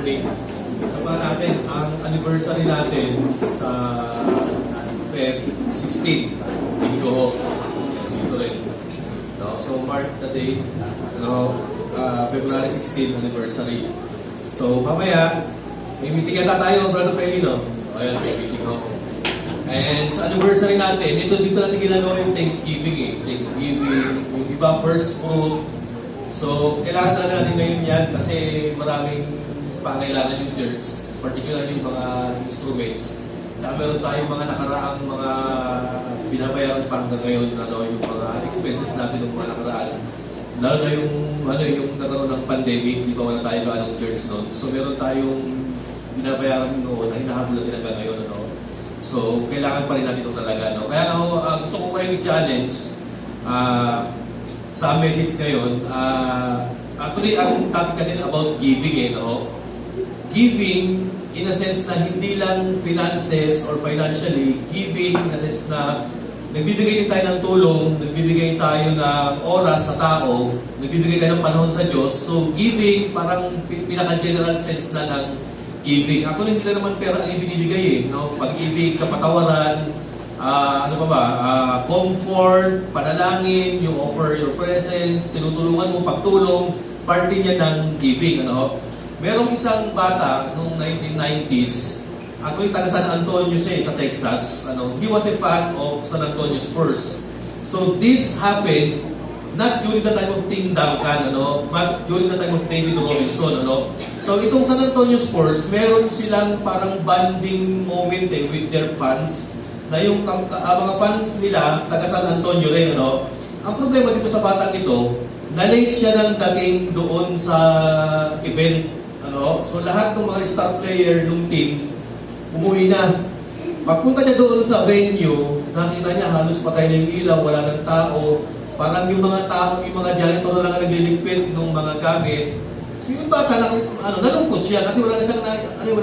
morning. Tama natin, ang anniversary natin sa Feb 16. Dito ho. Dito rin. No? So, mark the date. February 16 anniversary. So, mamaya, may meeting yata tayo, Brother Pelino. Ayan, may meeting ho. And sa anniversary natin, dito natin ginagawa yung Thanksgiving eh. Thanksgiving, yung iba first fruit. So, kailangan talaga natin ngayon yan kasi maraming pangailangan yung church, particularly yung mga instruments. Saka meron tayong mga nakaraang mga binabayaran pa hanggang ngayon, yung mga expenses natin ng mga nakaraan. Lalo na yung nagkaroon ng pandemic, di ba wala tayo gaano church noon. So, meron tayong binabayaran noon na hinahabol natin hanggang ngayon. So, kailangan pa rin natin ito talaga. Kaya gusto ko kayong i-challenge sa message ngayon. Actually, ang topic natin about giving Giving, in a sense na hindi lang finances or financially, giving in a sense na nagbibigay din tayo ng tulong, nagbibigay tayo ng oras sa tao, nagbibigay tayo ng panahon sa Diyos. So, giving, parang pinaka-general sense na ng giving. Actually, hindi lang naman pera ang ibinibigay Pag-ibig, kapatawaran, comfort, panalangin, yung offer your presence, tinutulungan mo, pagtulong, parte niya ng giving. Merong isang bata noong 1990s, actually taga San Antonio siya sa Texas. He was a fan of San Antonio Spurs. So this happened not during the time of Tim Duncan, but during the time of David Robinson. So itong San Antonio Spurs, meron silang parang bonding moment with their fans, na yung mga fans nila, taga San Antonio rin. Ang problema dito sa batang ito, na-late siya ng dating doon sa event. So lahat ng mga star player ng team, umuwi na. Pagpunta niya doon sa venue, nakita niya halos patay na yung ilaw, wala ng tao. Parang yung mga tao, yung mga janitor na lang nagliligpit ng mga gamit. So yung bata, nalungkot siya kasi wala na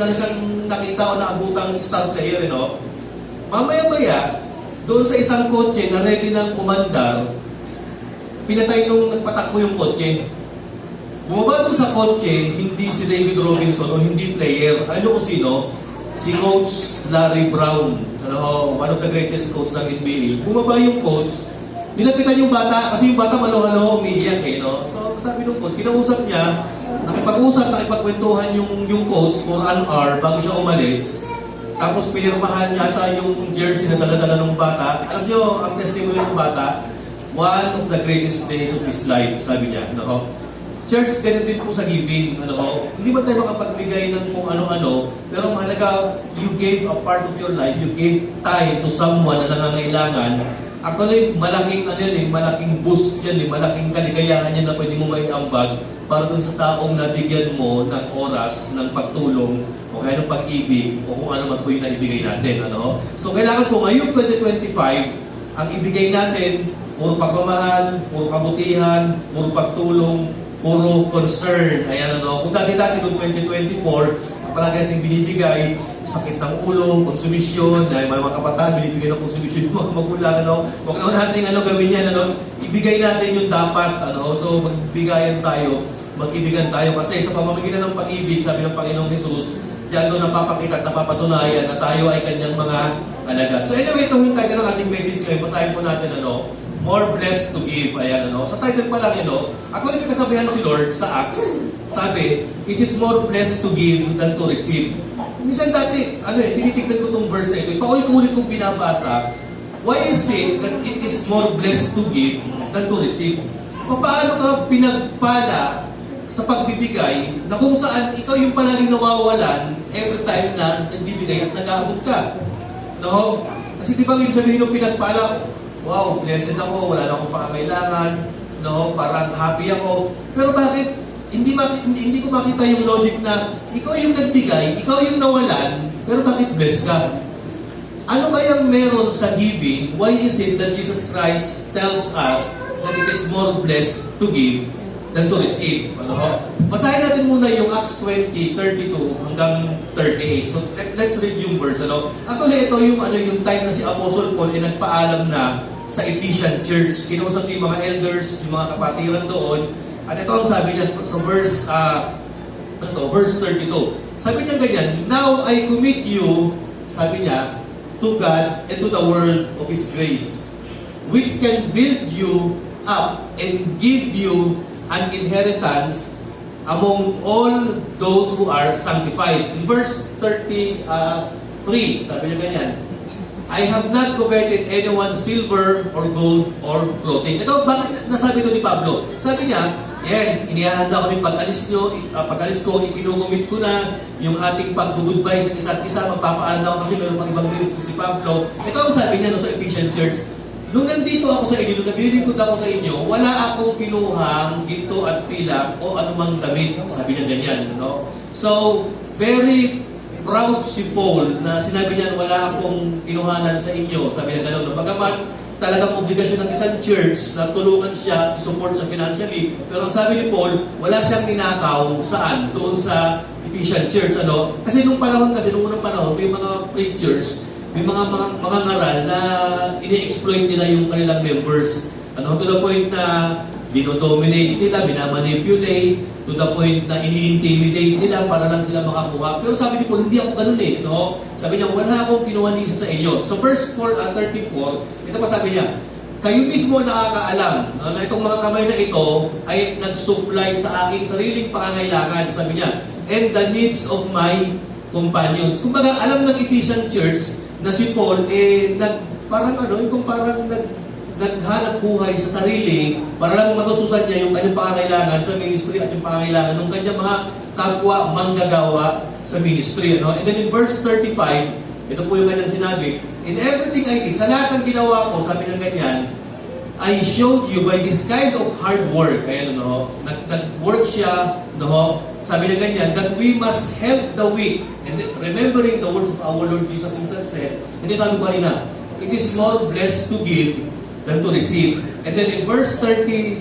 siyang nakita o naabutang star player. Mamaya-maya, doon sa isang kotse na ready ng kumandar, pinatay nung nagpatakbo yung kotse. Bumaba doon sa kotse, hindi si David Robinson o hindi player. Ano kung sino? Si Coach Larry Brown. One of the greatest coach ng NBA. Bumaba yung coach, nilapitan yung bata, kasi yung bata malo-halo, umiiyak So sabi ng coach, kinausap niya, nakipag-kwentuhan yung coach for an hour bago siya umalis. Tapos pinirmahan niya ata yung jersey na dala-dala ng bata. Alam niyo, ang testimony ng bata, one of the greatest days of his life, sabi niya. Church, ganun din po sa giving. Hindi ba tayo makapagbigay ng kung ano-ano, pero mahalaga, you gave a part of your life, you gave time to someone na nangangailangan. Actually, malaking boost yan, malaking kaligayahan yan na pwede mo maiambag para dun sa taong nabigyan mo ng oras, ng pagtulong, o kaya ng pag-ibig, o kung ano man po yung naibigay natin. So, kailangan po ngayong 2025, ang ibigay natin, puro pagmamahal, puro kabutihan, puro pagtulong, puro concern. Ayan, kung dati-dati noong 2024, palagi natin binibigay, sakit ng ulo, konsumisyon, dahil may mga kabataan, binibigay ng konsumisyon ng mga magulang, Huwag naman natin gawin yan, ibigay natin yung dapat, So, magbigayan tayo, mag-ibigan tayo, kasi sa pamamagitan ng pag-ibig, sabi ng Panginoong Jesus, diyan doon napapakita at napapatunayan na tayo ay kanyang mga alagad. So anyway, ito yung title ng ating message ngayon. Basahin po natin, more blessed to give. Ayan, Sa title pa lang, actually may kasabihan si Lord sa Acts. Sabi, it is more blessed to give than to receive. Minsan dati, tinitignan ko itong verse na ito. Paulit-ulit kong binabasa. Why is it that it is more blessed to give than to receive? Paano ka pinagpala sa pagbibigay na kung saan ikaw yung palaging nawawalan every time na nagbibigay at nag-aabot ka? Kasi di ba yung sabihin ng pinagpala, wow, blessed ako, wala na akong pakakailangan, parang happy ako. Pero bakit, hindi ko makita yung logic na ikaw yung nagbigay, ikaw yung nawalan, pero bakit blessed ka? Ano kaya meron sa giving? Why is it that Jesus Christ tells us that it is more blessed to give than to receive? Basahin natin muna yung Acts 20:32 hanggang 38. So, let's read yung verse. Actually, ito yung time na si Apostle Paul ay nagpaalam na sa Ephesian Church. Kinausap yung mga elders, yung mga kapatiran doon. At ito ang sabi niya sa verse ano to, verse 32. Sabi niya ganyan, now I commit you, sabi niya, to God and to the word of His grace, which can build you up and give you an inheritance among all those who are sanctified. In verse 33, sabi niya ganyan, I have not coveted anyone's silver or gold or clothing. Ito, bakit nasabi ito ni Pablo? Sabi niya, yan, inihahanda ko rin pag-alis ko, ikinugumit ko na yung ating pag-goodbye sa isa't isa, magpapaalam ako kasi meron pang ibang ministry si Pablo. Ito ang sabi niya no, sa Ephesian Church, nung nandito ako sa inyo, nung naglilingkod ako sa inyo, wala akong kinuhang ginto at pilak o anumang damit. Sabi niya ganyan. No? So, very proud si Paul na sinabi niya, wala akong kinuhanan sa inyo. Sabi niya gano'n. Bagamat talagang obligasyon ng isang church na tulungan siya, i-support siya financially. Pero ang sabi ni Paul, wala siyang ninakaw saan? Doon sa Ephesian Church. Ano? Kasi nung unang panahon, may mga preachers, may mga ngaral na ini-exploit nila yung kanilang members. Ano? To the point na dinodominate nila, minamanipulate, to the point na ini-intimidate nila para lang sila makakuha. Pero sabi ni Paul, hindi ako ganun eh. No? Sabi niya, wala akong kinuha nisa sa inyo. So verse 34, ito pa sabi niya, kayo mismo nakakaalam na itong mga kamay na ito ay nag-supply sa aking sariling pangangailangan. Sabi niya, and the needs of my companions. Kumbaga, alam ng Ephesian Church na si Paul, naghanap buhay sa sarili para lang matususan niya yung kanyang pangangailangan sa ministry at yung pangangailangan ng kanyang mga kapwa manggagawa sa ministry. Ano? And then in verse 35, ito po yung kanyang sinabi, in everything I did, sa lahat ng ginawa ko, sabi ng ganyan, I showed you by this kind of hard work. Ayan, no? Nag-work siya, no? Sabi niya ganyan, that we must help the weak. And then, remembering the words of our Lord Jesus Himself said, hindi sabi ko kanina, it is more blessed to give than to receive. And then in verse 37,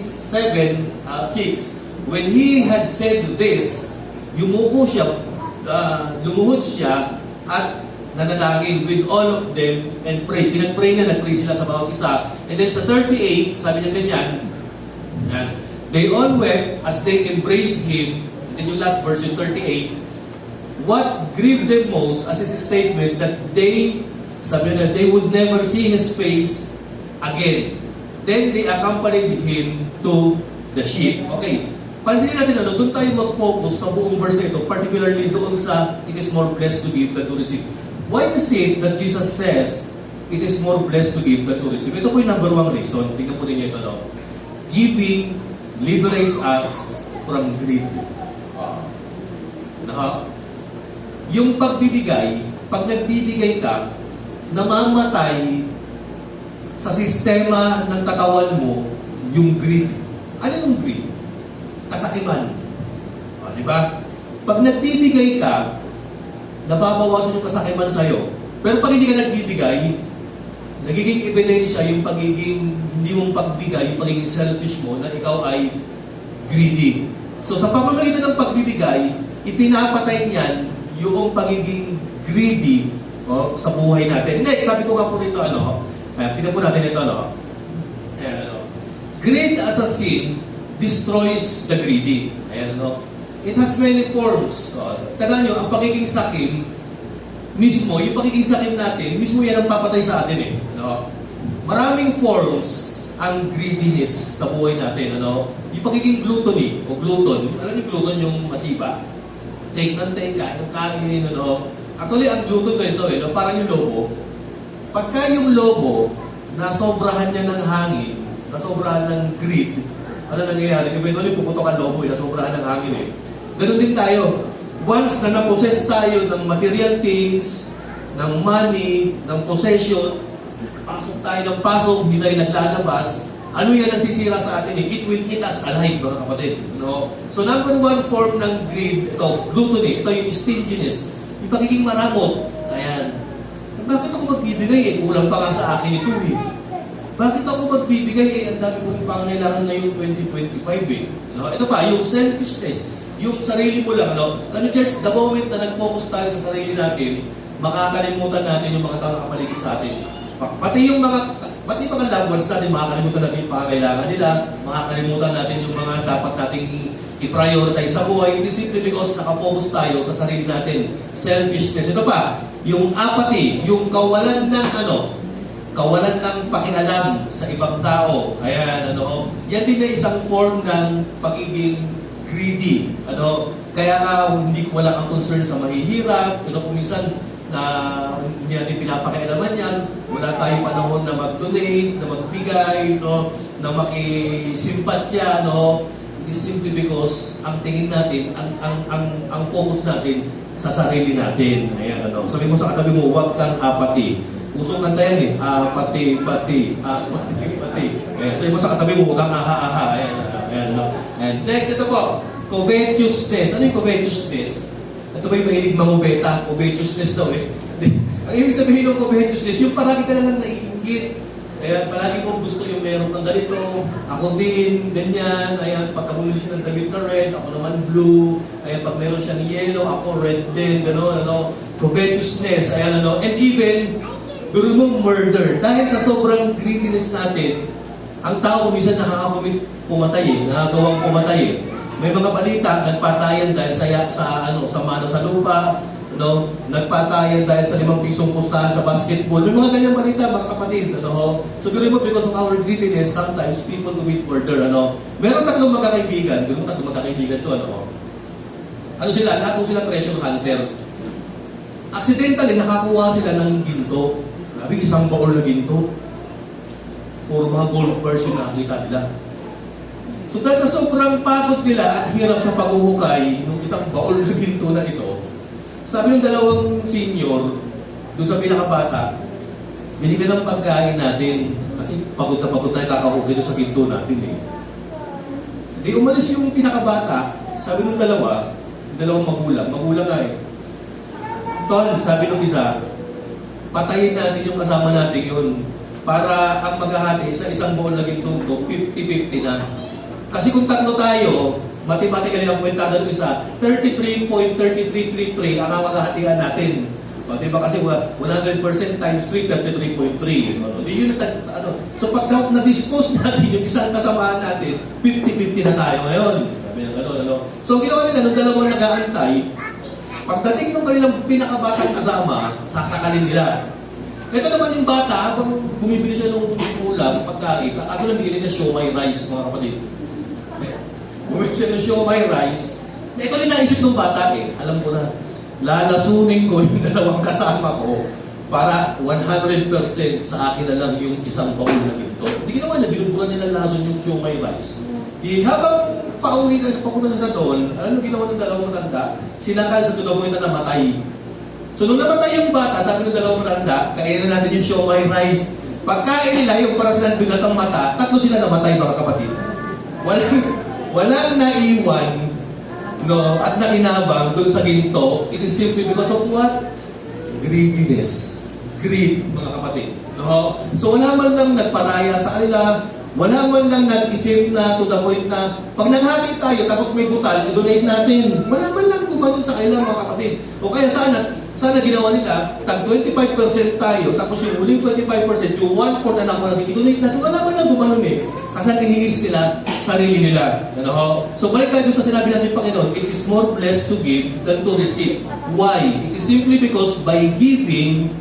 6, when he had said this, lumuhod siya at nanalangin with all of them and pray. Pinag-pray na, nag-pray sila sa bawat isa. And then sa 38, sabi niya ganyan, they all wept as they embraced him. And then yung last verse, yung 38, what grieved them most as his statement that sabi na, they would never see his face again. Then they accompanied him to the ship. Okay. Pansinin natin doon tayo mag-focus sa buong verse na ito, particularly doon sa it is more blessed to give than to receive. Why is it that Jesus says it is more blessed to give than to receive? Ito po yung number one reason. Tingnan po ninyo ito. No? Giving liberates us from greed. Yung pagbibigay, pag nagbibigay ka, namamatay sa sistema ng katawan mo yung greed. Ano yung greed? Kasakiman. Di ba? Pag nagbibigay ka, nababawasan yung kasakiman sa'yo. Pero pag hindi ka nagbibigay, nagiging ebidensya yung pagiging, hindi mong pagbigay, yung pagiging selfish mo, na ikaw ay greedy. So sa pamamagitan ng pagbibigay, ipinapatay niyan yung pagiging greedy sa buhay natin. Next, sabi ko nga po dito, tingnan po natin ito, greed as a sin destroys the greedy. Ayan, it has many forms. Tandaan nyo, ang pagiging sakim, mismo, yung pagiging sakim natin, mismo yan ang papatay sa atin eh. Maraming forms ang greediness sa buhay natin. Yung pagiging gluttony, o glutton, alam niyo glutton yung masiba? Take ng take, kain ng kain, Actually, ang glutton ganito parang yung lobo. Pagka yung lobo, nasobrahan niya ng hangin, nasobrahan ng greed, ano nangyayari? Eventually, puputok ang lobo, nasobrahan ng hangin eh. Ganun din tayo. Once na napossess tayo ng material things, ng money, ng possession, pasok tayo ng pasok, hindi tayo naglalabas, ano yan ang sisira sa atin eh? It will eat us alive, mga kapatid. So, number one form ng greed, ito, gluttony, ito yung stinginess, yung pagiging maramot. Ayan. Bakit ako magbibigay eh? Kulang pa nga sa akin ito eh. Bakit ako magbibigay eh? Ang dami ko rin pangangailangan ngayong 2025 eh. Ito pa, yung selfishness, yung sarili mo lang. Church, the moment na nag-focus tayo sa sarili natin, makakalimutan natin yung mga tao na kapaligid sa atin. Pati yung mga Pati mga loved ones natin, makakalimutan natin yung pangangailangan nila, makakalimutan natin yung mga dapat nating i-prioritize sa buhay. Hindi simply because nakafocus tayo sa sarili natin. Selfishness. Ito pa, yung apathy, yung kawalan ng kawalan ng pakialam sa ibang tao. Ayan, yan din na isang form ng pagiging greedy. Kaya nga, wala kang concern sa mahihirap. Kung minsan, na hindi natin pinapakialaman yan, wala tayong panahon na mag-donate, na magbigay, na makisimpatya, It is simply because ang tingin natin, ang focus natin sa sarili natin. Ayan, Sabi mo sa katabi mo, huwag kang apathy. Usong kanta yan eh, apathy. Ayan, sabi mo sa katabi mo, huwag kang aha. Ayan. And next, ito po, covetousness. Ano yung covetousness? Ito ba yung mahilig mangubeta? Covetousness daw eh. Ang ibig sabihin ng covetousness, yung paragi ka na lang naiinggit. Ayan, palagi mo gusto yung meron kang ganito. Ako din, ganyan. Ayan, pagka bumili siya ng damit na red, ako naman blue. Ayan, pag meron siyang yellow, ako red din. Gano'n, covetousness. Ayan, And even, guro mo murder. Dahil sa sobrang greediness natin, ang tao minsan nakakapumit pumatay nakagawang pumatay May mga balita, nagpatayan dahil sa mana sa lupa, nagpatayan dahil sa 5 pisong pustahan sa basketball. May mga ganyang balita, mga kapatid. Siguro mo, because of our greediness, sometimes people commit murder. Meron tatlong magkakaibigan. Ano sila? Lahat sila treasure hunter. Accidentally, nakakuha sila ng ginto. Sabi, isang baol na ginto. Puro mga gold bars yung nakita nila. So dahil sa sobrang pagod nila at hirap sa paghuhukay ng isang baol na ginto na ito, sabi ng dalawang senior, doon sa pinakabata, binigyan ng pagkain natin kasi pagod na kakahukay doon sa ginto natin eh. Di umalis yung pinakabata, sabi ng dalawang magulang nga eh. Tol, sabi ng isa, patayin natin yung kasama natin yun para ang maghahati sa isang baol na ginto 50-50 na. Kasi kung tatlo tayo, mathematically ang kwentada ng isa, 33.3333 ang maghahatian natin. Diba kasi 100% times 3, 33.3. Di yun So pag na-dispose natin yung isang kasamaan natin, 50-50 na tayo ngayon. So ginawa nila, nung dalawang nag-aantay, pagdating ng kanilang pinakabatang kasama, sasakalin nila. Ito naman yung bata, habang bumibili siya ng ulam, pagkain, ako lang bigyan niya siomai rice, mga kapatid. Bumibili siya ng siomai rice. Ito rin naisip ng bata eh. Alam ko na, lalasunin ko yung dalawang kasama ko para 100% sa akin na lang yung isang baul na ginto. Hindi ginawa niya, binuburan nila lason yung siomai rice. Di habang pauwi na sa doon, alam mo ginawa ng dalawang matanda, sinakal sa tudaboy na namatay. So nung namatay yung bata, sabi ng dalawang matanda, kainin na natin yung siomai rice. Pagkain nila, yung para silang binatang mata, 3 sila namatay, mga kapatid. Walang naiwan, at nakinabang doon sa ginto. It is simply because of what? Greediness. Greed, mga kapatid. So wala man lang nagparaya sa kanila, wala man lang nag-isip na to the point na pag naghati tayo tapos may butal, i-donate natin. Wala man lang gumanon sa kanila, mga kapatid. O kaya sana ginawa nila, tag 25% tayo, tapos yung huling 25%, yung 1/4 na nakuha natin, i-donate natin. Wala man lang gumanon eh. Kasi ang iniisip nila, sarili nila. So balik tayo sa sinabi natin, Panginoon, it is more blessed to give than to receive. Why? It is simply because by giving,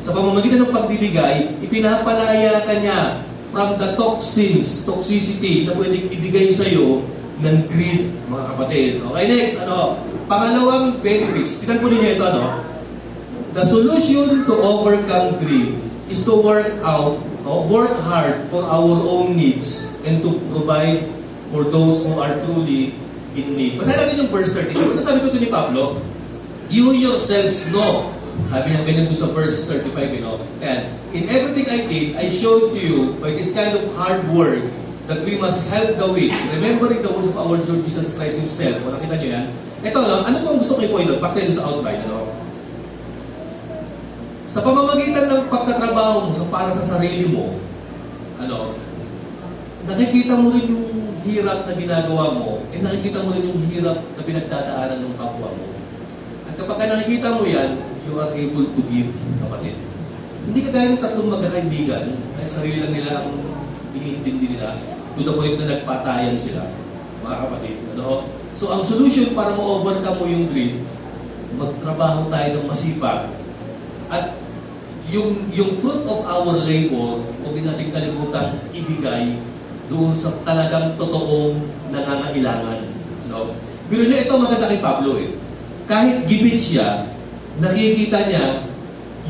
sa pamamagitan ng pagbibigay, ipinapalaya ka niya from the toxicity na pwedeng ibigay sa iyo ng greed, mga kapatid. Okay, next, pangalawang benefits. Tignan po ninyo ito, The solution to overcome greed is to work hard for our own needs and to provide for those who are truly in need. Basahin natin yung verse 32. Ano sabi ito ni Pablo? You yourselves know. Sabi niya ganyan sa verse 35, And in everything I did, I showed to you by this kind of hard work that we must help the weak, remembering the words of our Lord Jesus Christ Himself. Nakita niyo yan? Ito, ano po ang gusto ko i-point out? Pakita sa outline, Sa pamamagitan ng pagtatrabaho mo para sa sarili mo, nakikita mo rin yung hirap na ginagawa mo, nakikita mo rin yung hirap na pinagdadaanan ng kapwa mo. At kapag nakikita mo yan, you are able to give, kapatid. Hindi kagaya ng tatlong magkakaibigan, ay sarili lang nila ang iniintindi nila, to the point na nagpatayan sila, mga kapatid. Ano? So ang solution para ma-overcome mo yung greed, magtrabaho tayo ng masipag, at yung fruit of our labor, huwag din natin kalimutang ibigay doon sa talagang totoong nangangailangan. No? Pero niya ito maganda kay Pablo eh. Kahit gipit siya, nakikita niya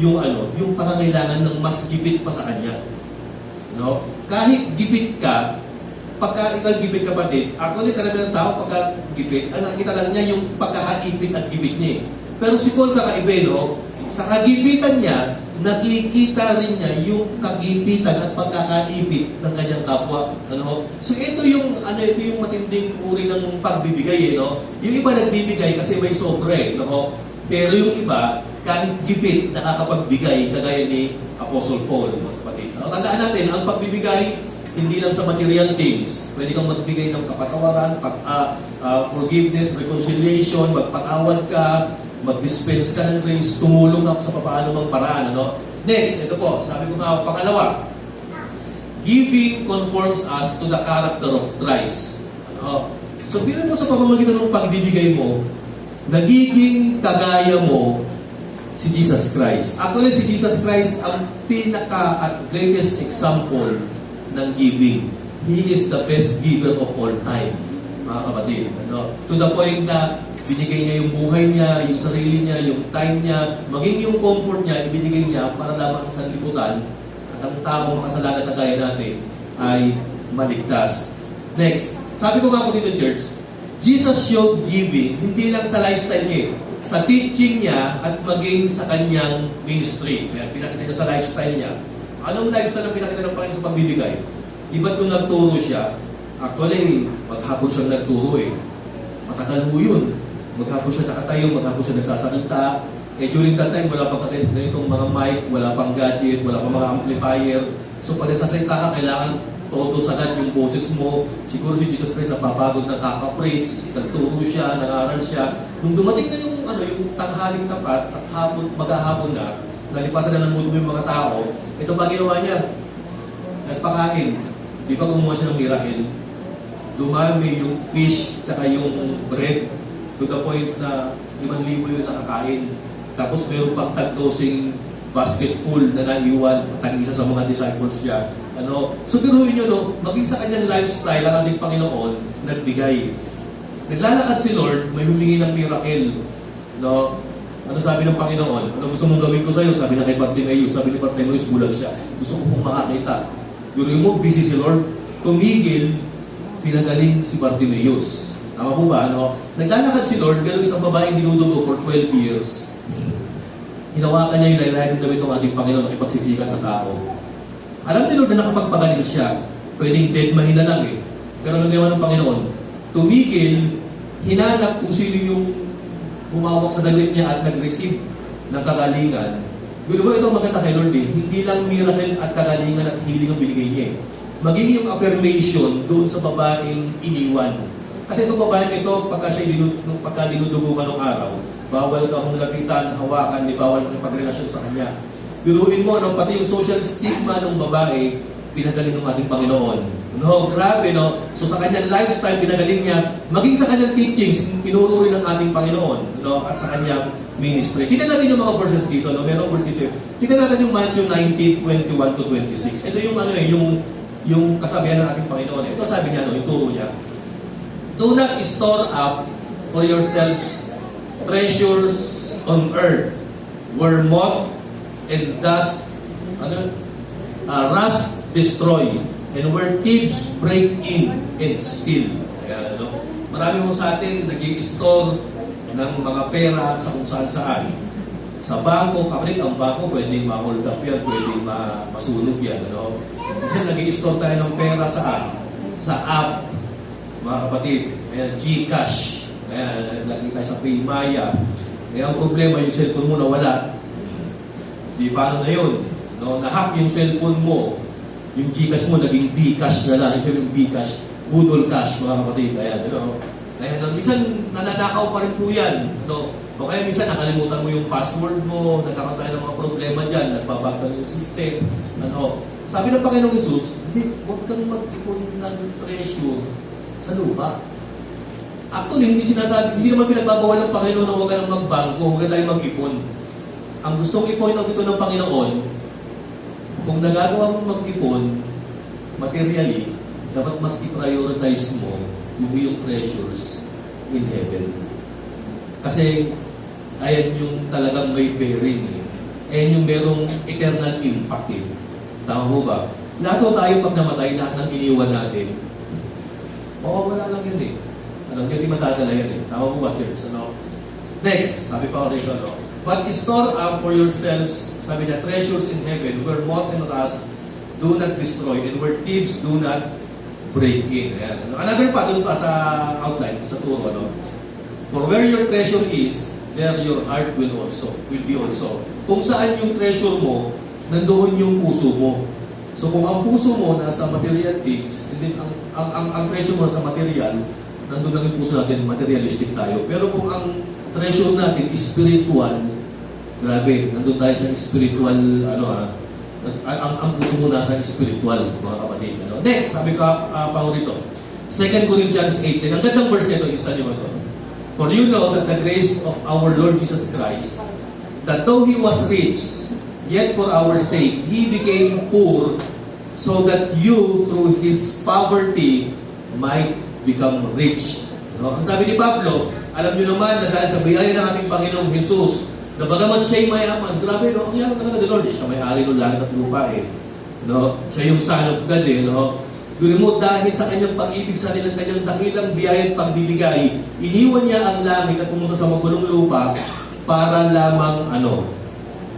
yung pangangailangan ng mas gipit pa sa kanya. No? Kahit gipit ka, pagka ikaw gipit kapatid, actually karamihan ng tao pagka gipit, ang nakikita lang niya yung pagkakaipit at gipit niya. Pero si Paul kakaiba, no? Sa kagipitan niya, nakikita rin niya yung kagipitan at pagkakaipit ng kanyang kapwa. Ano? So ito yung matinding uri ng pagbibigay, no? Yung iba nagbibigay kasi may sobre, no? Pero yung iba, kahit gipit, nakakapagbigay, kagaya ni Apostle Paul, mga kapatid. Tandaan natin, ang pagbibigay, hindi lang sa material things. Pwede kang magbigay ng kapatawaran, forgiveness, reconciliation, magpatawad ka, mag-dispense ka ng grace, tumulong ka sa papaano mang paraan. Ano? Next, ito po, sabi ko nga, pangalawa, giving conforms us to the character of Christ. Ano? So, bilang mo sa pamamagitan ng pagbibigay mo, nagiging kagaya mo si Jesus Christ. Actually, si Jesus Christ ang pinaka at greatest example ng giving. He is the best giver of all time, mga kapatid. Ano? To the point na binigay niya yung buhay niya, yung sarili niya, yung time niya, maging yung comfort niya, ibinigay niya para lamang sa liputan at ang taong makasalanan na kagaya natin ay maligtas. Next, sabi ko nga po dito, church, Jesus showed giving hindi lang sa lifestyle niya, sa teaching niya at maging sa kanyang ministry. Kaya pinakita niya sa lifestyle niya. Anong lifestyle ang pinakita ng Panginoon sa pagbibigay? Iba't nung nagturo siya, actually, maghapon siya nagturo eh. Matagal mo yun. Maghapon siya nakatayo, maghapon siya nagsasalita. During that time, wala pang ganitong mga mic, wala pang gadget, wala pang mga amplifier. So pag nagsasalita ka, kailangan todo sagad yung boses mo. Siguro si Jesus Christ napapagod ng kaka-praise, nagturo siya, nangaral siya. Nung dumating na yung tanghaling tapat at maghahapon na, nalipasan na ng mundo yung mga tao, ito pa ginawa niya? Nagpakain. Di ba gumawa siya ng miracle? Dumami yung fish tsaka yung bread to the point na 5,000 yung nakakain. Tapos meron pang tag-dosing basket full na naiwan tag-isa sa mga disciples niya. Ano? So biruin nyo, no? Maging sa kanyang lifestyle ang ating Panginoon, nagbigay. Naglalakad si Lord, may humingi ng miracle. No? Ano sabi ng Panginoon? Ano gusto mong gawin ko sa'yo? Sabi na kay Bartimaeus. Sabi ni Bartimaeus, bulag siya. Gusto ko pong makakita. Biruin mo, busy si Lord. Tumigil, pinagaling si Bartimaeus. Tama po ba? No? Naglalakad si Lord, pero isang babaeng dinudugo for 12 years. Hinawakan niya yung laylayan ng damit ng ating Panginoon na ipagsiksikan sa tao. Alam ni Lord na nakapagpagaling siya. Pwedeng dead mahina lang eh. Pero ang ginawa ng Panginoon, tumigil, hinanap kung sino yung humawak sa damit niya at nag-receive ng kagalingan. Pero mo ito maganda kay Lord eh. Hindi lang miracle at kagalingan at healing ang binigay niya eh. Maging yung affirmation doon sa babaeng iniwan. Kasi itong babaeng ito, pagka dinudugo ka nung araw, bawal ka kung lapitan, hawakan, di bawal makipagrelasyon sa kanya. Biruin mo, no, pati yung social stigma ng babae, pinagaling ng ating Panginoon. No, grabe, no? So sa kanyang lifestyle, pinagaling niya, maging sa kanyang teachings, pinuro rin ng ating Panginoon, no? At sa kanyang ministry. Tingnan natin yung mga verses dito, no? Merong verse dito. Tingnan natin yung Matthew 19:21 to 26. Ito yung yung kasabihan ng ating Panginoon. Ito sabi niya, no, yung turo niya. Do not store up for yourselves treasures on earth, where moth and dust, rust destroy, and where thieves break in and steal. Ayan, ano? Marami mo sa atin nag-i-store ng mga pera sa kung saan-saan. Sa bangko, kapatid, ang bangko pwedeng ma-hold up yan, pwedeng masunog yan. Ano? Kasi nag-i-store tayo ng pera saan? Sa app, mga kapatid. Ayan, GCash. Ayan, lagi tayo sa Paymaya. Kaya ang problema, yung cellphone mo nawala. Di paano na yun? No, na-hack yung cellphone mo. Yung GCash mo, naging Dcash na lang. Yung Bcash, Budol Cash, mga kapatid. Ayan, ano? Ayan, minsan nananakaw pa rin po yan. No? O kaya minsan nakalimutan mo yung password mo, nagkakaroon tayo ng mga problema dyan, nagbabagdan yung system. Ano? Sabi ng Panginoong Hesus, hindi, huwag kang mag-ipon ng treasure sa lupa. Actually, hindi naman pinagbabawal ng Panginoon na huwag ka nang magbangko, huwag ka tayo mag-ipon. Ang gustong i-point out ito ng Panginoon, kung nagagawa mo mag-ipon, materially, dapat mas i-prioritize mo yung iyong treasures in heaven. Kasi, ayan yung talagang may bearing eh. Ayan yung merong eternal impact eh. Tama mo ba? Lahat o tayo pag namatay, lahat ng iniwan natin, mawawala lang yun eh. Hindi matadala yan eh. Tama mo ba, church? Next, sabi pa ko rito, but store up for yourselves, sabi niya, treasures in heaven, where moth and rust do not destroy, and where thieves do not break in. Ayan. Another pa, doon pa sa outline, sa turo, for where your treasure is, there your heart will be also. Kung saan yung treasure mo, nandoon yung puso mo. So kung ang puso mo nasa material things, hindi ang treasure mo sa material, nandoon lang yung puso natin, materialistic tayo. Pero kung ang treasure natin is spiritual, grabe, nandoon tayo sa spiritual, ang puso mo nasa spiritual, mga kapatid. Next, sabi ka pa rito, 2 Corinthians 8, ang gandang verse nito, isa niyo ba ito? For you know that the grace of our Lord Jesus Christ, that though He was rich, yet for our sake, He became poor, so that you, through His poverty, might become rich. Ang sabi ni Pablo, alam niyo naman na dahil sa biyaya ng ating Panginoong Jesus, na bagamat siya'y mayaman, grabe, ang yaman talaga ni Lord, siya may-ari ng langit at lupa eh. Siya yung son of God eh. Guri mo, dahil sa kanyang pag-ibig sa atin at kanyang dakilang biyaya at pagbibigay, iniwan niya ang langit at pumunta sa magulong lupa para lamang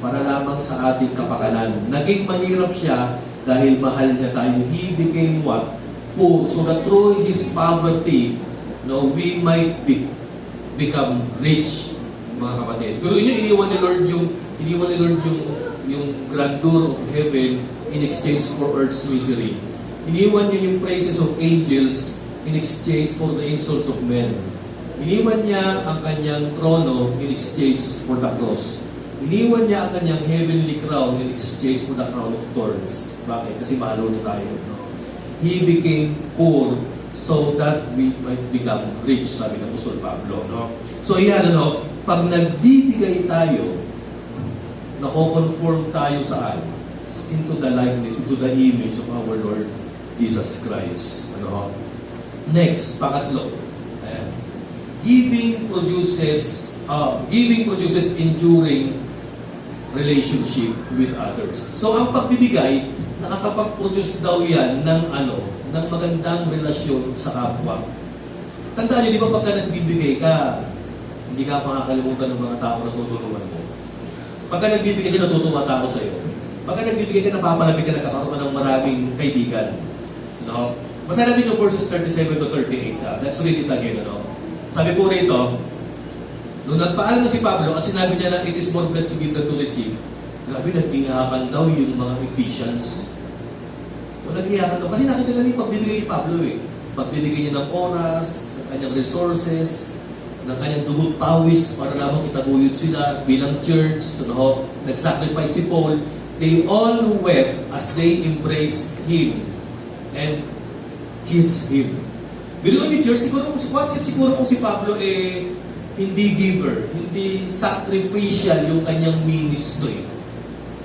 para lamang sa ating kapakanan. Naging mahirap siya dahil mahal niya tayo. He became what? Poor. So that through His poverty, we might become rich, mga kapatid. Pero iniwan ni Lord yung grandeur of heaven in exchange for earth's misery. Iniwan niya yung praises of angels in exchange for the insults of men. Iniwan niya ang kanyang trono in exchange for the cross. Iniwan niya ang kanyang heavenly crown in exchange for the crown of thorns. Bakit? Kasi mahalo na tayo. He became poor so that we might become rich, sabi ng Apostol Pablo. So yan, pag nagbibigay tayo, nako-conform tayo saan? Into the likeness, into the image of our Lord Jesus Christ. Next, pangatlo. Giving produces enduring relationship with others. So ang pagbibigay, nakakapag-produce daw yan ng magandang relasyon sa kapwa. Tandaan niyo, di ba pagka nagbibigay ka, hindi ka makakalimutan ng mga tao na tutulungan mo. Pagka nagbibigay ka, natutuwa tao sa'yo. Pagka nagbibigay ka, napapalapit ka, nagkakaroon ng maraming kaibigan. Basta natin yung verses 37 to 38. Let's read it again. Sabi po rito, nung nagpaalam na si Pablo at sinabi niya na it is more blessed to give than to receive, grabe, nagbihakan daw yung mga Ephesians. Nagbihakan daw. Kasi nakita na yung pagbibigay ni Pablo eh. Pagbibigay niya ng oras, ng kanyang resources, ng kanyang dugot pawis para lamang itaguyod sila bilang church. Nag-sacrifice si Paul. They all wept as they embraced him and kissed him. Bilang ni church, siguro kung si Pablo hindi giver, hindi sacrificial yung kanyang ministry.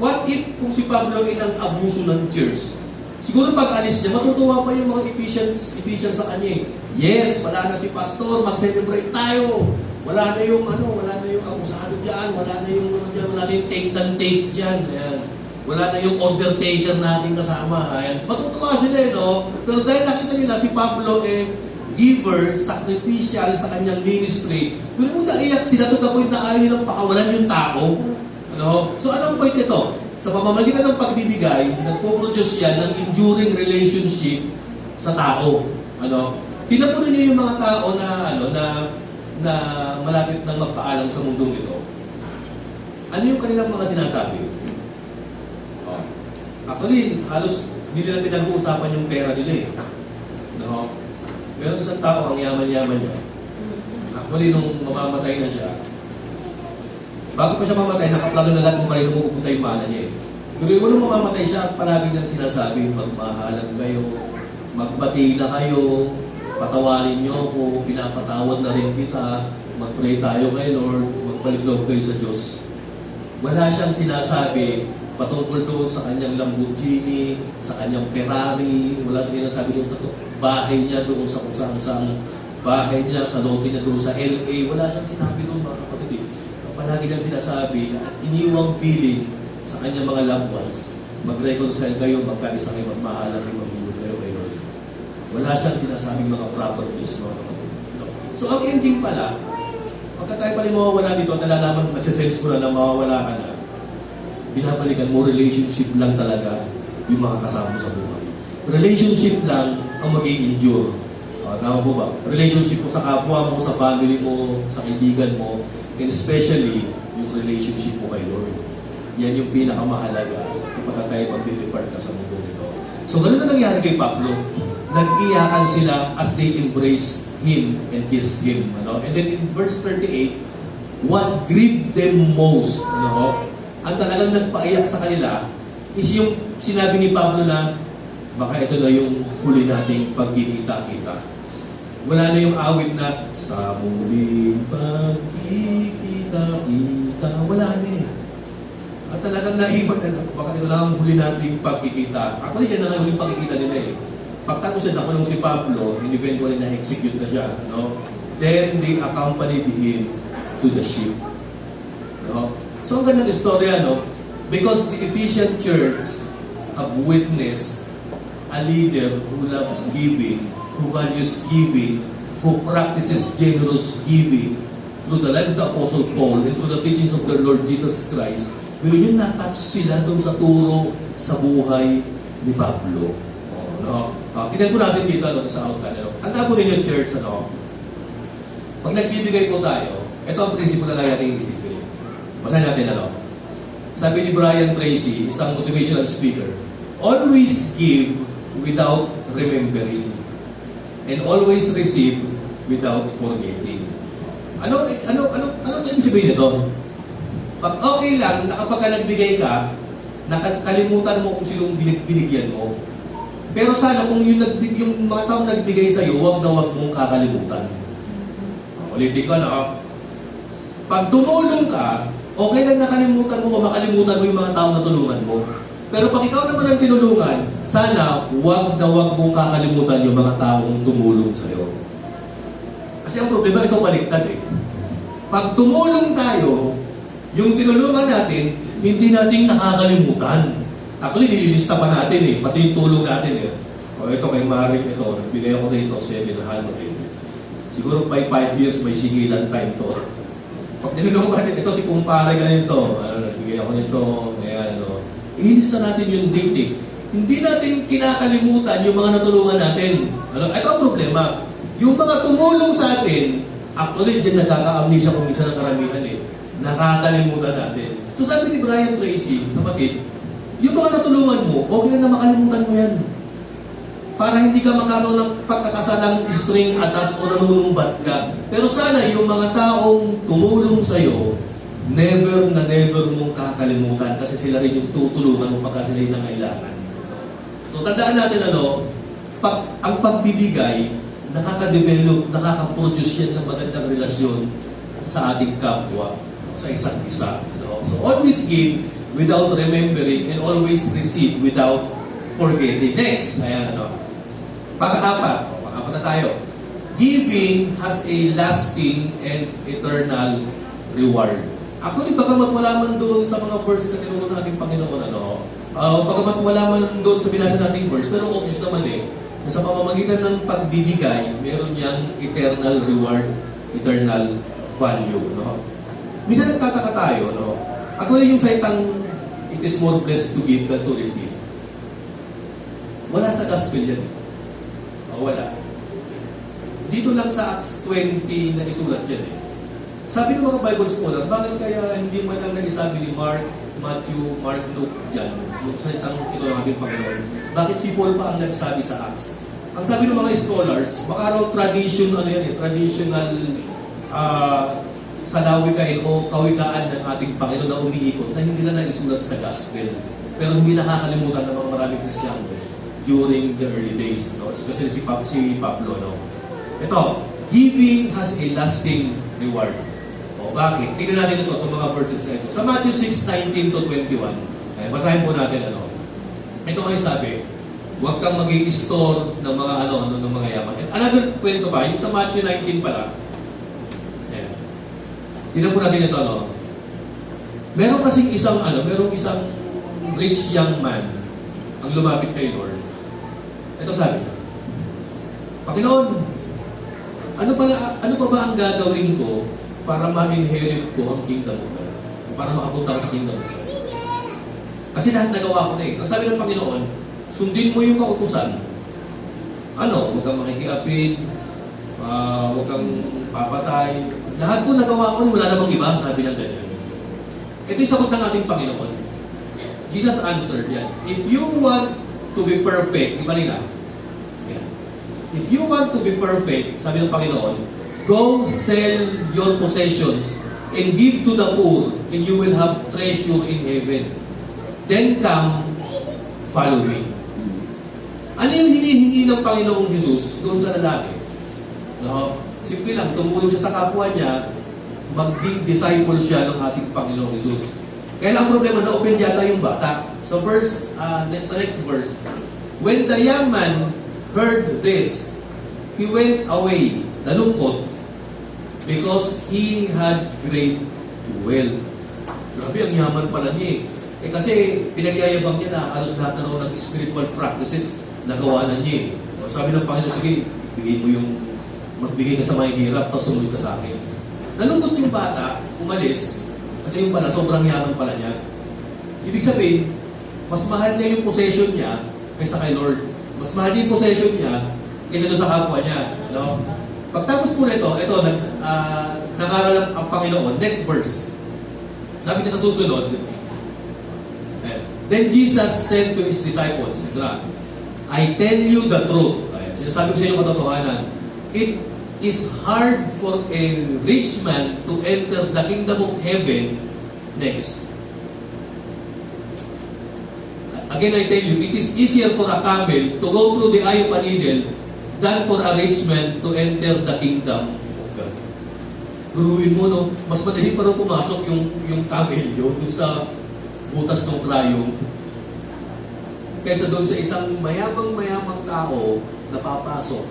What if kung si Pablo ay nang abuso ng church? Siguro pag alis niya, matutuwa pa yung mga Ephesians sa kanya. Yes, wala na si pastor, mag-celebrate tayo. Wala na yung abusado diyan, wala na yung take and take diyan. Ayan. Wala na yung order taker natin kasama. Ayan. Matutuwa sila, Pero dahil nakita nila si Pablo giver, sacrificial sa kanyang ministry, pero mo naiyak sila to the point na ayaw nilang pakawalan yung tao. So anong point nito? Sa pamamagitan ng pagbibigay, nagpo-produce yan ng enduring relationship sa tao. Tinapunan niyo yung mga tao na malapit nang magpaalam sa mundong ito. Ano yung kanilang mga sinasabi? Actually, halos hindi nila pinag-uusapan yung pera nila eh. Meron isang tao, ang yaman-yaman niya. Actually, nung mamamatay na siya, Bago pa siya mamatay, nakaplano na lahat kung kanino pupunta yung mana niya eh. Pero nung mamamatay siya, palagi niyang sinasabi, magmahalan kayo, magbati na kayo, patawarin niyo ako, pinapatawad na rin kita, mag-pray tayo kay Lord, magbalik loob kayo sa Diyos. Wala siyang sinasabi patungkol doon sa kanyang Lamborghini, sa kanyang Ferrari, wala siyang sinasabi doon sa bahay niya doon sa kung saan bahay niya, sa lote niya doon sa LA, wala siyang sinabi doon mga kapatid. Palagi niyang sinasabi at iniwang piling sa kanyang mga loved ones, mag-reconcile kayo, magkaisa kayo, magmahalan kayo, magbulog kayo kay Lord. Wala siyang sinasabing mga properties, no? So ang ending pala, pagka tayo pala mawawala dito, nalalaman, masisense mo na mawawala ka na, binabalikan mo, relationship lang talaga yung mga kasama sa buhay. Relationship lang ang mag-i-endure. Tama po ba? Relationship mo sa kapwa mo, sa family mo, sa kaibigan mo, and especially yung relationship mo kay Lord. Yan yung pinakamahalaga kapag tayo mag-depart na sa mundo nito. So, ganun na nangyari kay Pablo. Nag-iyakan sila as they embrace him and kiss him. Ano? And then in verse 38, what grieved them most, ang talagang nagpaiyak sa kanila, is yung sinabi ni Pablo na, baka ito na yung huli nating pagkikita-kita. Wala na yung awit na, sa muling pagkikita-kita. Wala na eh. At talagang naiwan na, baka ito lang ang huli nating pagkikita. Actually, yan na nga huling pagkikita nila eh. Pagtapos na nakulong si Pablo, and eventually na-execute na siya. No? Then, they accompanied him to the ship. No? So, ang ganda ng istorya, no? Because the Ephesian church have witnessed a leader who loves giving, who values giving, who practices generous giving through the life of the Apostle Paul and through the teachings of their Lord Jesus Christ. Pero yun, natouch sila doon sa turo sa buhay ni Pablo. No? Tignan po natin dito sa outline. Tanda po ninyo, church, pag nagbibigay po tayo, ito ang prinsipyo na lang natin isipin. Basahin natin, Sabi ni Brian Tracy, isang motivational speaker, always give without remembering and always receive without forgetting. Ano ibig sabihin nito? Pag okay lang, na kapag nagbigay ka, nakalimutan mo kung sinong binigyan mo. Pero sana kung yung mga taong nagbigay sa'yo, huwag na huwag mong kakalimutan. Ulitin ko pag tumulong ka, okay lang nakalimutan mo o makalimutan mo yung mga taong natulungan mo. Pero pag ikaw naman ang tinulungan, sana huwag na huwag mong kakalimutan yung mga taong tumulong sa'yo. Kasi ang problema, ito baliktad eh. Pag tumulong tayo, yung tinulungan natin, hindi natin nakakalimutan. Actually, nililista pa natin eh, pati yung tulong natin eh. O ito kay Marik, ito, nagbigay ako rito, 700. Siguro by 5 years, may sigilan time to. Pag tinulungan natin, ito si kumpare ganito, nagbigay ako nito, ayan, ililista natin yung date eh. Hindi natin kinakalimutan yung mga natulungan natin. Ito ang problema. Yung mga tumulong sa atin, actually, dyan nagkaka-amnesia kung isa ng karamihan eh. Nakakalimutan natin. So sabi ni Brian Tracy, kapatid, yung mga natulungan mo, okay na makalimutan mo yan. Para hindi ka magkakaroon ng pagkakasalang string attached o nanunumbat ka. Pero sana yung mga taong tumulong sa'yo, never na never mong kakalimutan kasi sila rin yung tutulungan mo pagka sila yung nangailangan. So tandaan natin ang pagbibigay, nakaka-develop, nakaka-produce yan ng magandang relasyon sa ating kapwa, sa isa't isa. So always give without remembering and always receive without forgetting. Next, ayan pang-apat na tayo. Giving has a lasting and eternal reward. Actually, bagamat wala man doon sa mga verse na tinuro natin Panginoon, bagamat wala man doon sa binasa nating verse, pero obvious naman na sa pamamagitan ng pagbibigay, meron niyang eternal reward, eternal value. Minsan nagtataka tayo, actually yung salitang, it is more blessed to give than to receive. Wala sa gospel yan. Wala. Dito lang sa Acts 20 na isulat yan Sabi ng mga Bible scholar, bakit kaya hindi man lang nag-isabi ni Mark, Matthew, Mark, Luke, John, yung salitang ito ng ating Panginoon, bakit si Paul pa ang nagsabi sa Acts? Ang sabi ng mga scholars, baka raw traditional salawikain o kawikaan ng ating Panginoon na umiikot na hindi na naisulat sa gospel. Pero hindi nakakalimutan ng mga maraming Kristiyano during the early days, no? Especially si Pablo, no? Ito, giving has a lasting reward. O bakit? Tingnan natin itong mga verses na ito. Sa Matthew 6:19 to 21, basahin po natin ano. Ito ay sabi, huwag kang mag-i-store ng mga ng mga yaman. And another kwento pa, yung sa Matthew 19 pala. Ayan. Tingnan po natin ito, no? Meron kasing isang rich young man ang lumapit kay Lord. Ito sabi niya, Panginoon, ano pa ba ang gagawin ko para ma-inherit ko ang kingdom of God? Para makapunta ko sa kingdom of God? Kasi lahat nagawa ko na eh. Ang sabi ng Panginoon, sundin mo yung kautusan. Huwag kang makikiapid, huwag kang papatay. Lahat po nagawa ko, wala namang iba, sabi ng ganyan. Ito yung sagot ng ating Panginoon. Jesus answered yan. If you want to be perfect, di ba nila? Yan. If you want to be perfect, sabi ng Panginoon, go sell your possessions and give to the poor, and you will have treasure in heaven. Then come, follow me. Ano yung hinihingi ng Panginoong Jesus doon sa lalaki? No? Simple lang, tumulong siya sa kapwa niya, maging disciple siya ng ating Panginoong Jesus. Kaya lang problema, na-open yata yung bata. Sa next verse, when the young man heard this, he went away, nalungkot, because he had great wealth. Grabe, ang yaman pala niya eh. Kasi pinagyayabang niya na halos lahat na ng spiritual practices nagawa na niya eh. Sabi ng Panginoon, sige, magbigay ka sa mga hirap, tapos sumunod ka sa akin. Nalungkot yung bata, umalis, kasi yung pala, sobrang yaman pala niya. Ibig sabihin, mas mahal niya yung possession niya kaysa kay Lord. Mas mahal niya yung possession niya kaysa doon sa kapwa niya. No? Pagtapos po nito, nangaral ang Panginoon. Next verse. Sabi niya sa susunod, then Jesus said to His disciples, I tell you the truth. Sinasabi ko sa inyo katotohanan. It is hard for a rich man to enter the kingdom of heaven. Next. Again, I tell you, it is easier for a camel to go through the eye of a needle than for a rich man to enter the kingdom of God. Guruin mo, no? Mas madali pa rin pumasok yung camel yun sa butas ng krayong kaysa doon sa isang mayamang tao na papasok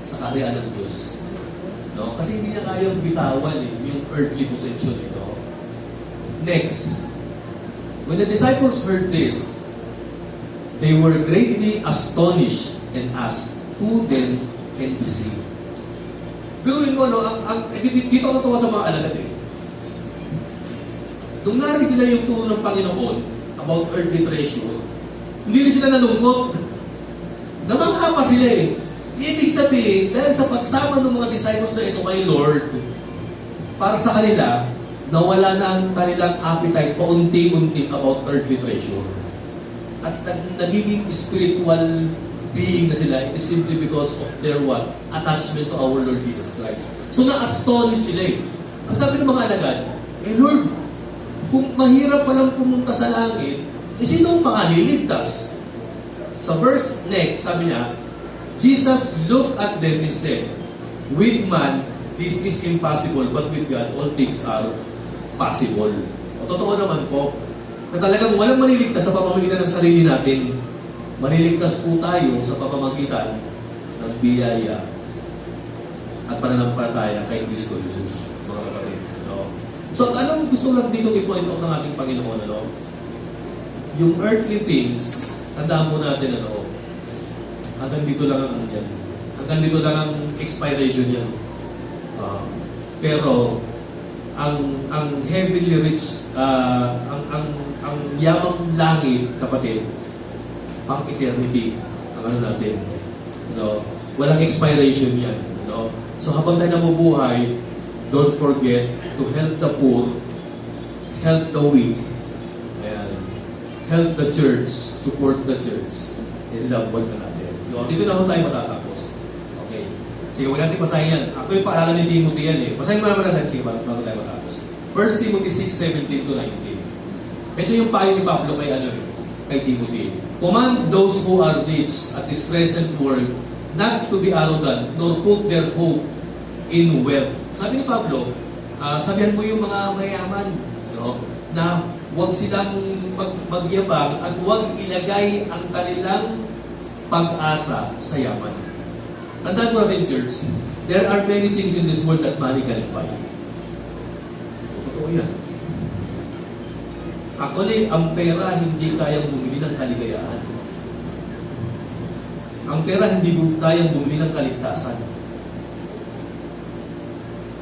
sa kaharian ng Diyos. No? Kasi hindi niya kayang bitawan yung earthly possession. Next, when the disciples heard this, they were greatly astonished and asked, who then can be saved? Pero dito ako tawa sa mga alagad eh. Nung narinig nila yung turo ng Panginoon about earthly treasure, hindi rin sila nalungkot. Namangha pa sila eh. Ibig sabihin, dahil sa pagsama ng mga disciples na ito kay Lord, para sa kanila, nawala na ang kanilang appetite paunti-unti about earthly treasure. At nagiging spiritual being na sila, it is simply because of their attachment to our Lord Jesus Christ. So na-astonish sila eh. Ang sabi ng mga alagad, Lord, kung mahirap palang pumunta sa langit, sinong makaliligtas? Sa verse next, sabi niya, Jesus looked at them and said, with man, this is impossible, but with God, all things are possible. O, totoo naman po, na talagang walang maliligtas sa pamamagitan ng sarili natin. Maliligtas po tayo sa pamamagitan ng biyaya at pananampalataya kay Kristo Jesus, mga kapatid. No? So, anong gusto lang dito i-point out ng ating Panginoon? Yung earthly things, tandaan po natin, hanggang dito lang ang yan. Hanggang dito lang ang expiration yan. Pero, ang heavenly rich, ang yamang langit, kapatid, pang eternity, ang natin. Walang expiration yan. So, habang tayo nabubuhay, don't forget to help the poor, help the weak, help the church, support the church, and love one another. Dito na tayo matatapos. Okay. Sige, huwag natin basahin yan. Actually, paalala ni Timothy yan eh. Basahin mo naman natin, sige, bago tayo matapos. 1 Timothy 6:17 to 19. Ito yung payo ni Pablo kay, kay Timothy. Command those who are rich at this present world not to be arrogant, nor put their hope in wealth. Sabi ni Pablo, sabihan mo yung mga mayaman, no, na huwag silang magyabang at huwag ilagay ang kanilang pag-asa sa yaman. Tandaan mo natin, church, there are many things in this world that money can buy. Totoo yan. Actually, ang pera hindi kayang bumili ng kaligayahan. Ang pera hindi kayang bumili ng kaligtasan.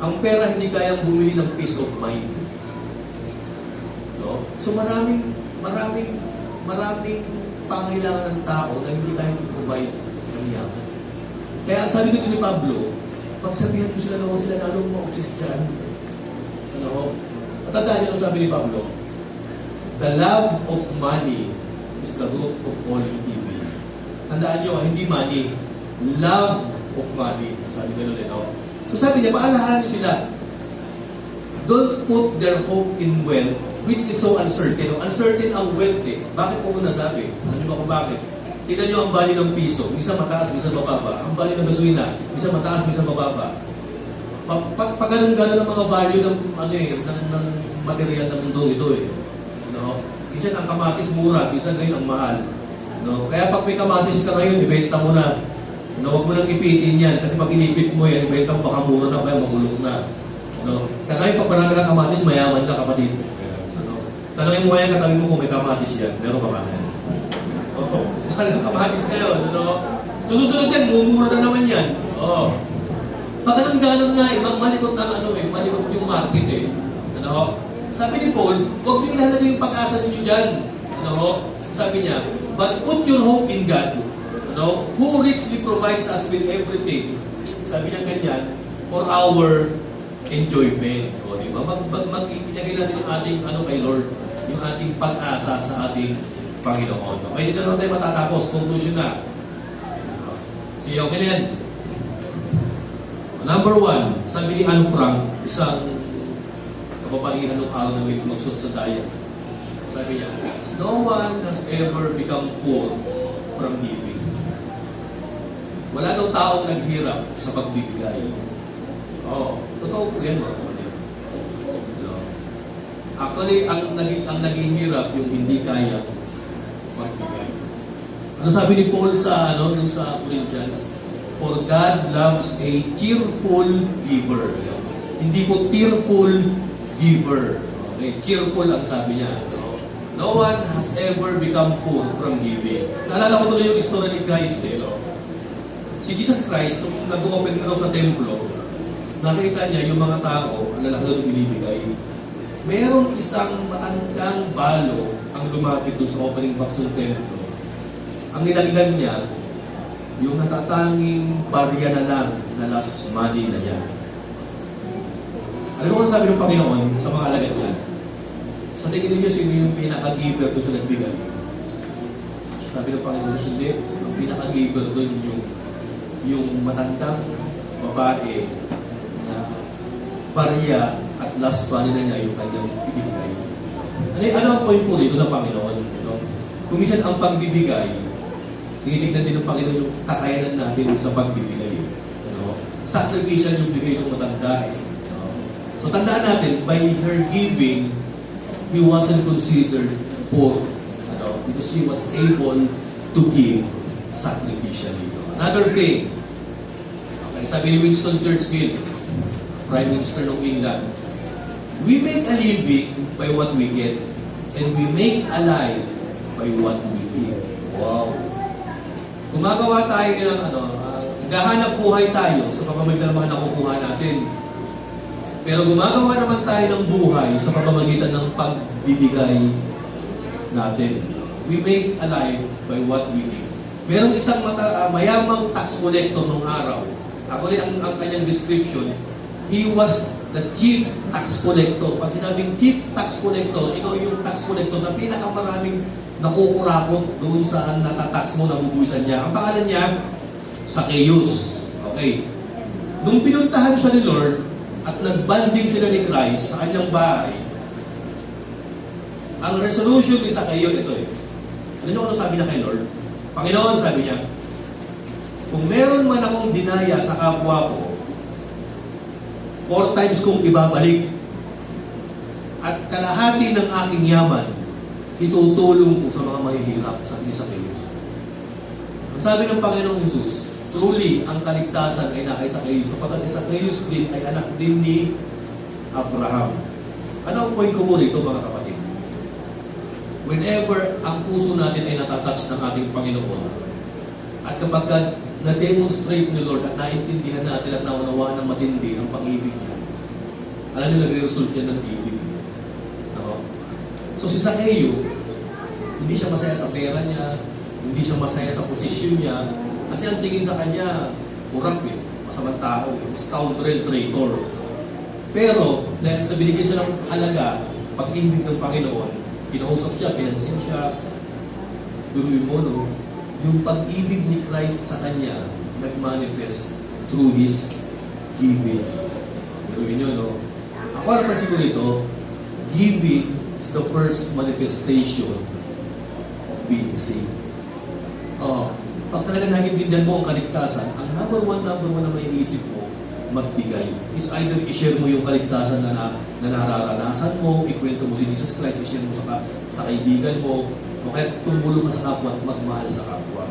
Ang pera hindi kayang bumili ng peace of mind. No? So maraming pangailangan ng tao na hindi kayang provide ng yaman. Kaya ang sabi dito ni Pablo, pagsabihan mo sila na huwag sila lalong ma-obsess dyan. Ano? At tandaan niyo ang sabi ni Pablo, the love of money is the root of all evil. Tandaan niyo, hindi money, love of money. Sabi gano'n ito. So sabi niya, paalahan niyo sila, don't put their hope in wealth, which is so uncertain. Uncertain ang wealth eh. Bakit po ko nasabi? Ano niyo ba kung bakit? Tignan niyo ang bali ng piso. Minsan mataas, minsan mababa. Ang bali ng gasolina, minsan mataas, minsan mababa. Pag ganun-ganun ang mga value ng, ng material ng mundo ito eh. No? Minsan ang kamatis mura, minsan ngayon ang mahal. No? Kaya pag may kamatis ka ngayon, ibenta mo na. No? Huwag mo nang ipitin yan. Kasi pag inipit mo yan, ibenta mo baka mura na, kaya magulong na. No? Kaya ngayon pag marami kang kamatis, mayaman ka kapatid. Ano? Tanongin mo yan, katabi mo kung may kamatis yan. Meron ka ba? Oo. Walang kamatis ngayon. Ano? So susunod yan, mumura na naman yan. Oo. Pag ganun nga, malikot ang malikot yung market eh. Ano? Sabi ni Paul, huwag nyo ilalagay yung pag-asa ninyo dyan. Ano? Sabi niya, but put your hope in God, who richly provides us with everything. Sabi niya ganyan, for our enjoyment. O, di ba? Mag-ilagay natin yung ating, kay Lord, yung ating pag-asa sa ating Panginoon. Okay, dito naman tayo matatapos. Conclusion na. Sige, okay na yan. Number 1, sabi ni Anne Frank, isang kapapaihan ng araw na may magsuot sa daya. Sabi niya, no one has ever become poor from giving. Wala daw taong naghirap sa pagbibigay. Totoo po yan, mga kapatid. Actually, ang naghihirap yung hindi kaya magbigay. Ano sabi ni Paul sa Corinthians? For God loves a cheerful giver. Hindi po tearful giver. Okay, cheerful ang sabi niya. No one has ever become poor from giving. Naalala ko tuloy yung story ni Christ. Si Jesus Christ, nung nag-open na sa templo, nakita niya yung mga tao, ang lalaki doon binibigay. Merong isang matandang balo ang lumapit doon sa opening box ng templo. Ang nilagyan niya, yung natatanging barya na lang na last money na yan. Alam mo kung sabi ng Panginoon sa mga alagad niya? Sa tingin niyo, sino yung pinaka-giver doon sa nagbigay? Sabi ng Panginoon, hindi. Ang pinaka-giver doon yung matandang babae na barya at last money na niya yung kanyang ibigay. Ano ang point po dito ng Panginoon? Kung minsan ang pagbibigay, tinitignan din ng Panginoon yung kakayanan natin sa pagbibigay. Sacrificial yung bigay ng matanda eh. So tandaan natin, by her giving, he wasn't considered poor. Because she was able to give sacrificially. Another thing, sabi ni Winston Churchill, Prime Minister ng England, we make a living by what we get, and we make a life by what we give. Wow! Gumagawa tayo ng gahanap buhay tayo sa pamamagitan ng mga nakukuha natin. Pero gumagawa naman tayo ng buhay sa pamamagitan ng pagbibigay natin. We make a life by what we give. Merong isang mayamang tax collector nung araw. Ako rin ang kanyang description. He was the chief tax collector. Pag sinabing chief tax collector, ikaw yung tax collector sa pinakamaraming nakukurakot doon saan natatax mo, nabubuwisan niya. Ang pangalan niya, Zacchaeus. Okay. Nung pinuntahan siya ni Lord at nagbanding sila ni Christ sa kanyang bahay, ang resolution ni Zacchaeus ito eh. Alam niyo ano sabi niya kay Lord? Panginoon, sabi niya, kung meron man akong dinaya sa kapwa ko, 4 times kong ibabalik at kalahati ng aking yaman, itutulong ko sa mga mahihirap, sabi ni Zacchaeus. Ang sabi ng Panginoong Jesus, truly, ang kaligtasan ay nasa Zacchaeus, sapagkat si Zacchaeus din ay anak din ni Abraham. Ano ang point ko muna ito, mga kapatid? Whenever ang puso natin ay natatouch ng ating Panginoon, at kapag na-demonstrate ni Lord at naintindihan natin at naunawaan ng matindi ang pag-ibig niya, alam niyo, nagre-result yan ng ibig. No? So si Zacchaeus, hindi siya masaya sa pera niya, hindi siya masaya sa posisyon niya, kasi ang tingin sa kanya, kurap eh, masamang tao, scoundrel, traitor. Pero, dahil sa binigyan siya ng halaga, pag-ibig ng Panginoon, kinausap siya, pinansin siya, duruin mo, no? Yung pag-ibig ni Christ sa kanya, nag-manifest through His giving. Duruin nyo, no? Ako napansin ko dito, giving is the first manifestation of being saved. Pag talaga naiintindihan mo ang kaligtasan, ang number one na may iisip mo, magbigay. Is either i-share mo yung kaligtasan na nararanasan mo, ikwento mo si Jesus Christ, i-share mo sa kaibigan mo, o kaya tumulong ka sa kapwa at magmahal sa kapwa.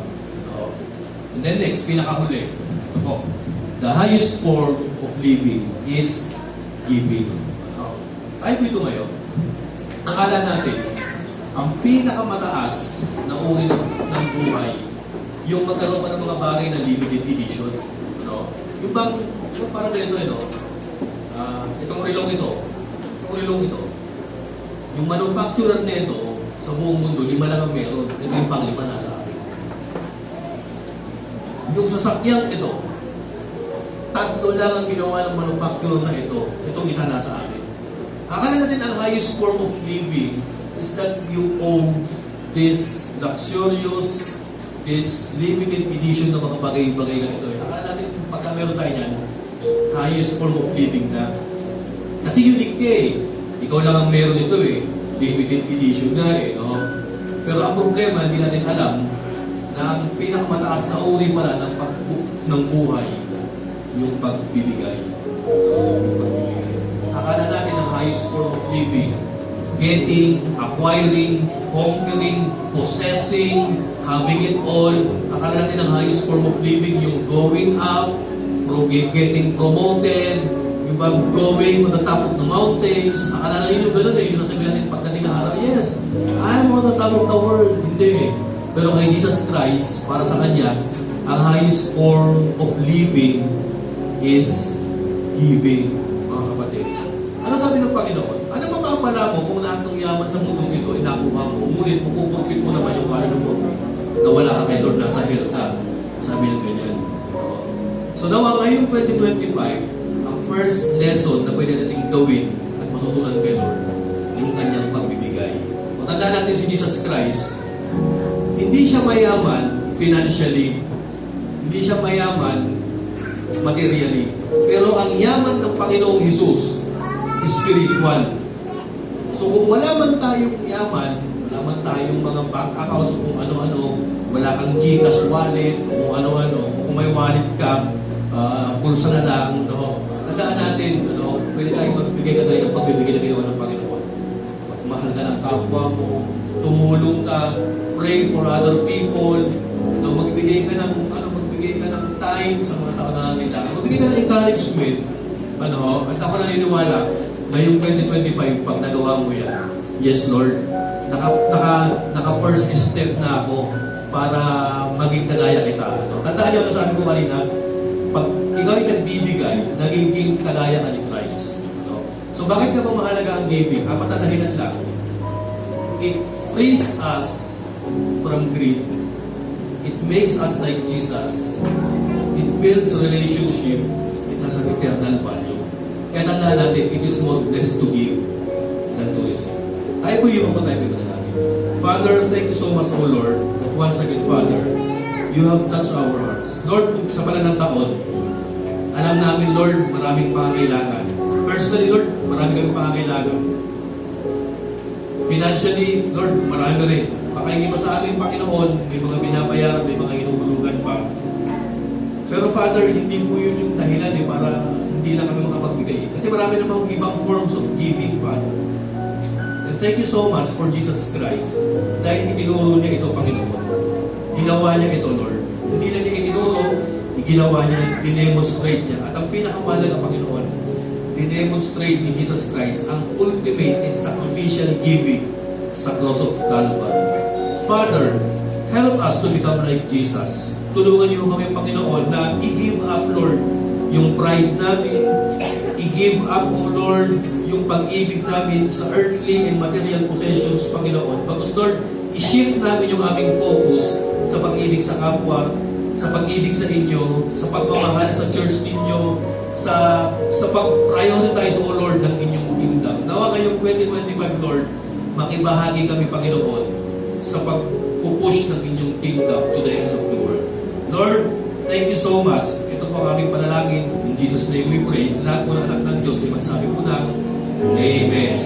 And then next, pinakahuli, ito po, the highest form of living is giving. Tayo po ito ngayon. Akala natin, ang pinakamataas na uri ng buhay, yung magkaroon pa ng mga bagay na limited edition. Yung bang, yung parang ganito, itong relong ito, yung manufacturer nito, sa buong mundo, 5 lang ang meron. Ito yung pang-5 nasa akin. Yung sasakyan ito, 3 lang ang ginawa ng manufacturer na ito. Itong isa nasa akin. Akala natin ang highest form of living is that you own this luxurious, this limited edition ng mga bagay-bagay na ito. Akala natin pagka meron tayo niyan, highest form of living na. Kasi unique ka eh. Ikaw lang ang meron ito eh. Limited edition nga eh. No? Pero ang problema, hindi natin alam na ang pinakamataas na uri pala ng buhay, yung pagbibigay. Akala natin ang highest form of living, getting, acquiring, conquering, possessing, having it all. Akala natin ang highest form of living, yung going up, getting promoted, yung going on the top of the mountains. Akala natin yung gano'n eh, yung nasabi natin pagdating ng araw, yes, I'm on the top of the world. Hindi eh. Pero kay Jesus Christ, para sa Kanya, ang highest form of living is giving, mga kapatid. Ano sabi ng Panginoon? Ano mapapala mo kung lahat ng yaman sa mundong ito ay nakuha mo? Ngunit mapupunfit mo naman yung kaluluwa mo na wala ka kay Lord, nasa hell ka. Sabi ng ganyan. So nawa ngayong 2025, ang first lesson na pwede natin gawin at matutunan kay Lord, yung kanyang pagbibigay. O tandaan natin si Jesus Christ, hindi siya mayaman financially, hindi siya mayaman materially, pero ang yaman ng Panginoong Jesus, spiritual. So kung wala man tayong yaman, wala man tayong mga bank accounts, kung ano-ano, wala kang GCash wallet, kung ano-ano, kung may wallet ka, pulsa na lang, no? Tandaan natin, pwede tayong magbigay ka tayo ng pagbibigay na ginawa ng Panginoon. Magmahal ka ng kapwa mo, tumulong ka, pray for other people, magbigay ka ng time sa mga tao na nangangailangan. Magbigay ka ng encouragement, at ako naniniwala na yung 2025, pag nagawa mo yan, yes Lord, naka first step na ako para maging kagaya kita. Tandaan niyo, sabi ko kanina, pag ikaw ay nagbibigay, nagiging kagaya ka ni Christ. So bakit ka ba mahalaga ang giving? Apat na dahilan lang. It frees us from greed. It makes us like Jesus. It builds relationship. It has an eternal value. Kaya tandaan natin, it is more blessed to give than to receive. Tayo po yung mga tayo natin. Father, thank you so much, O Lord, that once again, Father, you have touched our hearts. Lord, kung isa pala ng taon, Alam namin, Lord, maraming pangangailangan. Personally, Lord, marami kami pangangailangan. Financially, Lord, marami rin. Makahingi pa sa amin, Panginoon, may mga binabayaran, may mga inuhulugan pa. Pero Father, hindi po yun yung dahilan para hindi lang kami makapagbigay. Kasi marami namang ibang forms of giving, Father. And thank you so much for Jesus Christ. Dahil itinuro niya ito, Panginoon. Ginawa niya ito, Lord. Hindi lang niya itinuro, ginawa niya, dinemonstrate niya. At ang pinakamahalaga, Panginoon, dinemonstrate ni Jesus Christ ang ultimate and sacrificial giving sa cross of Calvary. Father, help us to become like Jesus. Tulungan niyo kami, Panginoon, na i-give up, Lord, yung pride namin, i-give up, O Lord, yung pag-ibig namin sa earthly and material possessions, Panginoon. Bagkus, Lord, i-shift namin yung aming focus sa pag-ibig sa kapwa, sa pag-ibig sa inyo, sa pagmamahal sa church ninyo, sa pag-prioritize, O Lord, ng inyong kingdom. Nawa ngayong 2025, Lord, makibahagi kami, Panginoon, sa pag-push ng inyong kingdom to the ends of the world. Lord, thank you so much. Ito po ang aming panalangin. In Jesus' name we pray. Lahat po ng anak ng Diyos ay magsabi po ng Amen.